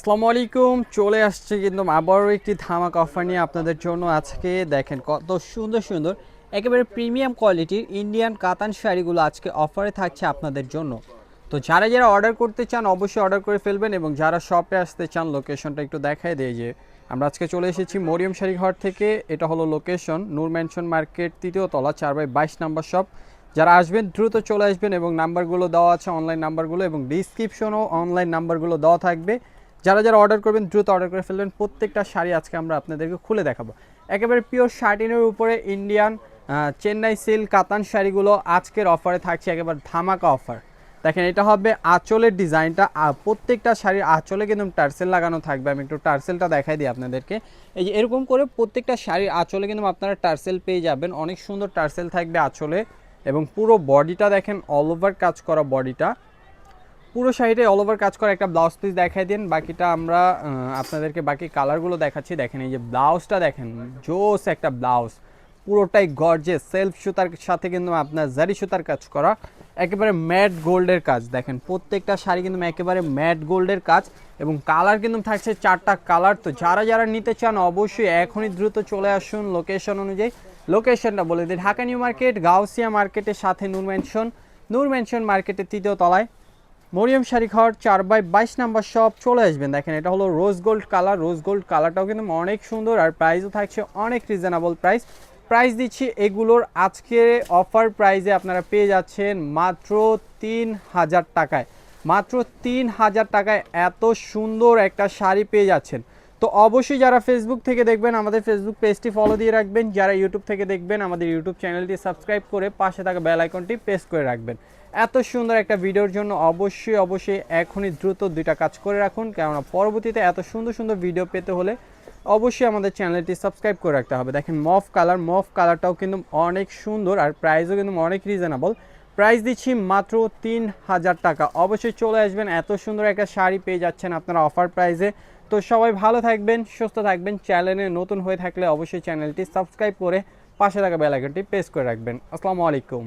আসসালামু আলাইকুম। চলে আসছে কিন্তু আবারও একটি ধামাকা অফার নিয়ে আপনাদের জন্য। আজকে দেখেন কত সুন্দর সুন্দর একেবারে প্রিমিয়াম কোয়ালিটির ইন্ডিয়ান কাতান শাড়িগুলো আজকে অফারে থাকছে আপনাদের জন্য। তো যারা যারা অর্ডার করতে চান অবশ্যই অর্ডার করে ফেলবেন, এবং যারা শপে আসতে চান লোকেশনটা একটু দেখাই দেয় যে আমরা আজকে চলে এসেছি মরিয়ম শাড়ি ঘর থেকে। এটা হলো লোকেশন নূর ম্যানশন মার্কেট, ৩য় তলা, 4/22 নাম্বার শপ। যারা আসবেন দ্রুত চলে আসবেন, এবং নাম্বারগুলো দেওয়া আছে, অনলাইন নাম্বারগুলো, এবং ডিসক্রিপশনও অনলাইন নাম্বারগুলো দেওয়া থাকবে। যারা যারা অর্ডার করবেন দ্রুত অর্ডার করে ফেলবেন। প্রত্যেকটা শাড়ি আজকে আমরা আপনাদেরকে খুলে দেখাবো। একেবারে পিওর শার্টিনের উপরে ইন্ডিয়ান চেন্নাই সিল্ক কাতান শাড়িগুলো আজকের অফারে থাকছে, একেবারে ধামাকা অফার। দেখেন এটা হবে আঁচলের ডিজাইনটা, প্রত্যেকটা শাড়ির আঁচলে কিন্তু টার্সেল লাগানো থাকবে। আমি একটু টার্সেলটা দেখাই দিই আপনাদেরকে। এই যে এরকম করে প্রত্যেকটা শাড়ির আঁচলে কিন্তু আপনারা টার্সেল পেয়ে যাবেন। অনেক সুন্দর টার্সেল থাকবে আঁচলে, এবং পুরো বডিটা দেখেন অল ওভার কাজ করা বডিটা, পুরো শাড়িটাই অল ওভার কাজ করা। একটা ব্লাউজ পিস দেখাই দিন, বাকিটা আমরা আপনাদেরকে বাকি কালারগুলো দেখাচ্ছি। দেখেন এই যে ব্লাউজটা দেখেন, জোস একটা ব্লাউজ, পুরোটাই গর্জিয়াস সেলফ সুতার সাথে কিন্তু আপনার জারি সুতার কাজ করা, একেবারে ম্যাট গোল্ডের কাজ। দেখেন প্রত্যেকটা শাড়ি কিন্তু একেবারে ম্যাট গোল্ডের কাজ, এবং কালার কিন্তু থাকছে 4টা কালার। তো যারা যারা নিতে চান অবশ্যই এখনই দ্রুত চলে আসুন লোকেশন অনুযায়ী। লোকেশনটা বলে দিই, ঢাকা নিউ মার্কেট, গাউসিয়া মার্কেটের সাথে নূর ম্যানশন মার্কেটের 3য় তলায় মরিয়ম শাড়ি ঘর, 4/22 নাম্বার শপ। চলে আসবেন। দেখেন এটা হলো rose gold colour, rose gold কালারটাও কিন্তু অনেক সুন্দর, আর প্রাইসও থাকছে অনেক রিজনেবল প্রাইস দিচ্ছি এগুলোর আজকে অফার প্রাইসে আপনারা পেয়ে যাচ্ছেন মাত্র 3000 টাকায়। মাত্র 3000 টাকায় এত সুন্দর একটা শাড়ি পেয়ে যাচ্ছেন। তো অবশ্যই যারা ফেসবুক থেকে দেখবেন আমাদের ফেসবুক পেজটি ফলো দিয়ে রাখবেন, যারা ইউটিউব থেকে দেখবেন আমাদের ইউটিউব চ্যানেলটি সাবস্ক্রাইব করে পাশে থাকা বেল আইকনটি প্রেস করে রাখবেন। এত সুন্দর একটা ভিডিওর জন্য অবশ্যই এখনই দ্রুত 2টা কাজ করে রাখুন, কেননা পরবর্তীতে এত সুন্দর সুন্দর ভিডিও পেতে হলে অবশ্যই আমাদের চ্যানেলটি সাবস্ক্রাইব করে রাখতে হবে। দেখেন মফ কালারটাও কিন্তু অনেক সুন্দর, আর প্রাইসও কিন্তু অনেক রিজনেবল। প্রাইস দিচ্ছি মাত্র 3000 টাকা। অবশ্যই চলে আসবেন, এত সুন্দর একটা শাড়ি পেয়ে যাচ্ছেন আপনারা অফার প্রাইসে। তো সবাই ভালো থাকবেন, সুস্থ থাকবেন। চ্যানেলে নতুন হয়ে থাকলে অবশ্যই চ্যানেলটি সাবস্ক্রাইব করে পাশে থাকা বেল আইকনটি প্রেস করে রাখবেন। আসসালামু আলাইকুম।